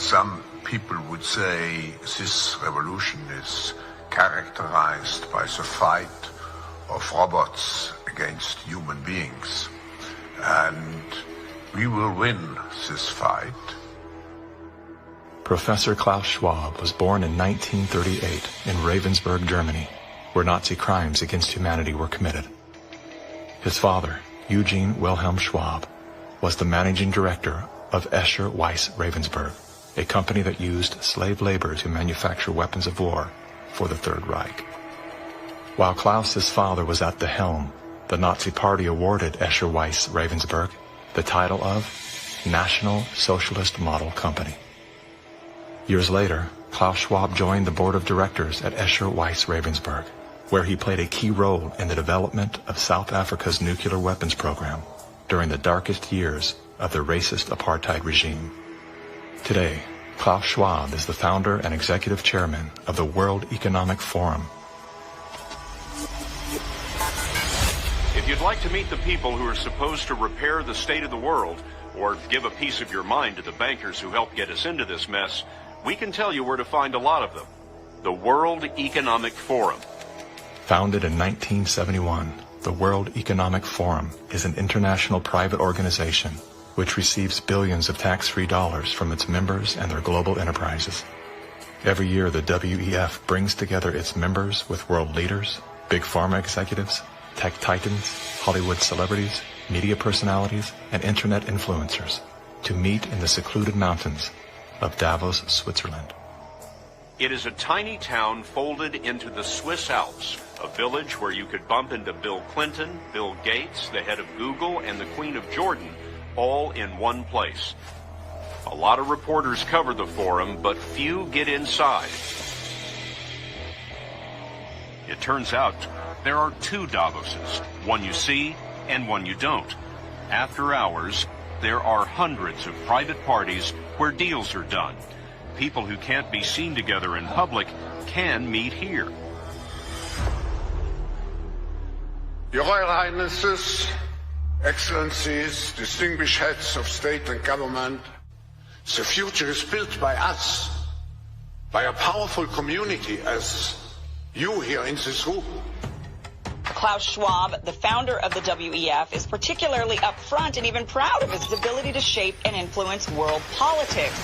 Some people would say this revolution is characterized by the fight of robots against human beings. And we will win this fight. Professor Klaus Schwab was born in 1938 in Ravensburg, Germany, where Nazi crimes against humanity were committed. His father, Eugene Wilhelm Schwab, was the managing director of Escher Weiss Ravensburg, a company that used slave labor to manufacture weapons of war for the Third Reich. While Klaus's father was at the helm, the Nazi Party awarded Escher Weiss Ravensburg the title of National Socialist Model Company. Years later, Klaus Schwab joined the board of directors at Escher Weiss Ravensburg, where he played a key role in the development of South Africa's nuclear weapons program during the darkest years of the racist apartheid regime. Today, Klaus Schwab is the founder and executive chairman of the World Economic Forum. If you'd like to meet the people who are supposed to repair the state of the world, or give a piece of your mind to the bankers who helped get us into this mess, we can tell you where to find a lot of them. The World Economic Forum. Founded in 1971, the World Economic Forum is an international private organization which receives billions of tax-free dollars from its members and their global enterprises. Every year, the WEF brings together its members with world leaders, big pharma executives, tech titans, Hollywood celebrities, media personalities, and internet influencers to meet in the secluded mountains of Davos, Switzerland. It is a tiny town folded into the Swiss Alps, a village where you could bump into Bill Clinton, Bill Gates, the head of Google, and the Queen of Jordan, all in one place. A lot of reporters cover the forum, but few get inside. It turns out there are two Davoses, one you see and one you don't. After hours, there are hundreds of private parties where deals are done. People who can't be seen together in public can meet here. Your Royal Highnesses, Excellencies, distinguished heads of state and government, the future is built by us, by a powerful community as you here in this room. Klaus Schwab, the founder of the WEF, is particularly upfront and even proud of his ability to shape and influence world politics.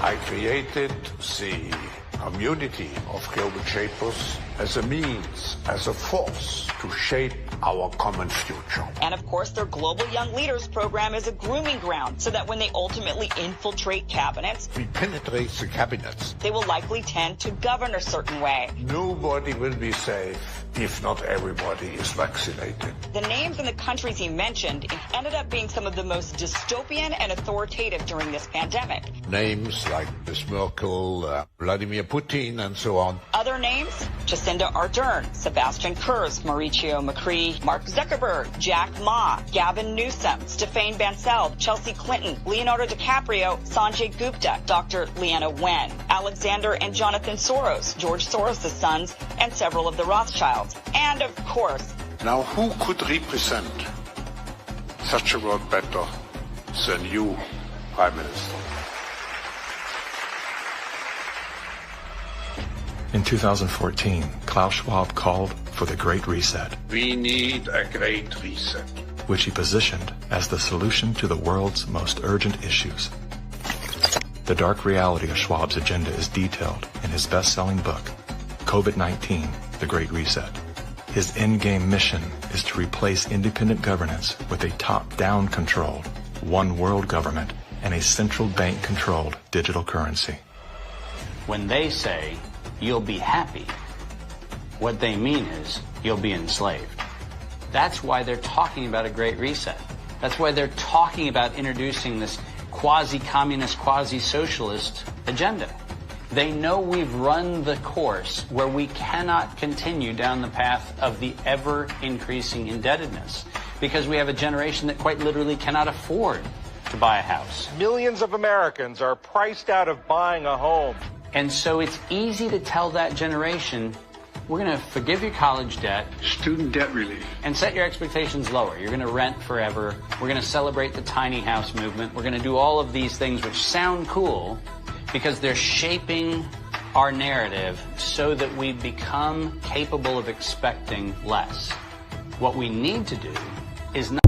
I created the community of global shapers as a means, as a force to shape our common future. And of course, their Global Young Leaders program is a grooming ground so that when they ultimately infiltrate cabinets, We penetrate the cabinets. they will likely tend to govern a certain way. Nobody will be safe if not everybody is vaccinated. The names and the countries he mentioned ended up being some of the most dystopian and authoritative during this pandemic. Names like Ms. Merkel, Vladimir Putin, and so on. Other names? Jacinda Ardern, Sebastian Kurz, Mauricio Macri, Mark Zuckerberg, Jack Ma, Gavin Newsom, Stéphane Bancel, Chelsea Clinton, Leonardo DiCaprio, Sanjay Gupta, Dr. Leana Wen, Alexander and Jonathan Soros, George Soros' sons, and several of the Rothschilds. And of course, Now who could represent such a world better than you, Prime Minister? In 2014, Klaus Schwab called for the Great Reset, We need a great reset. which he positioned as the solution to the world's most urgent issues. The dark reality of Schwab's agenda is detailed in his best-selling book, COVID-19, The Great Reset. His endgame mission is to replace independent governance with a top-down controlled, one world government and a central bank-controlled digital currency. When they say, you'll be happy, what they mean is, you'll be enslaved. That's why they're talking about a great reset. That's why they're talking about introducing this quasi-communist, quasi-socialist agenda. They know we've run the course where we cannot continue down the path of the ever-increasing indebtedness because we have a generation that quite literally cannot afford to buy a house. Millions of Americans are priced out of buying a home. And so it's easy to tell that generation, we're going to forgive your college debt. Student debt relief. And set your expectations lower. You're going to rent forever. We're going to celebrate the tiny house movement. We're going to do all of these things which sound cool, because they're shaping our narrative so that we become capable of expecting less. What we need to do is not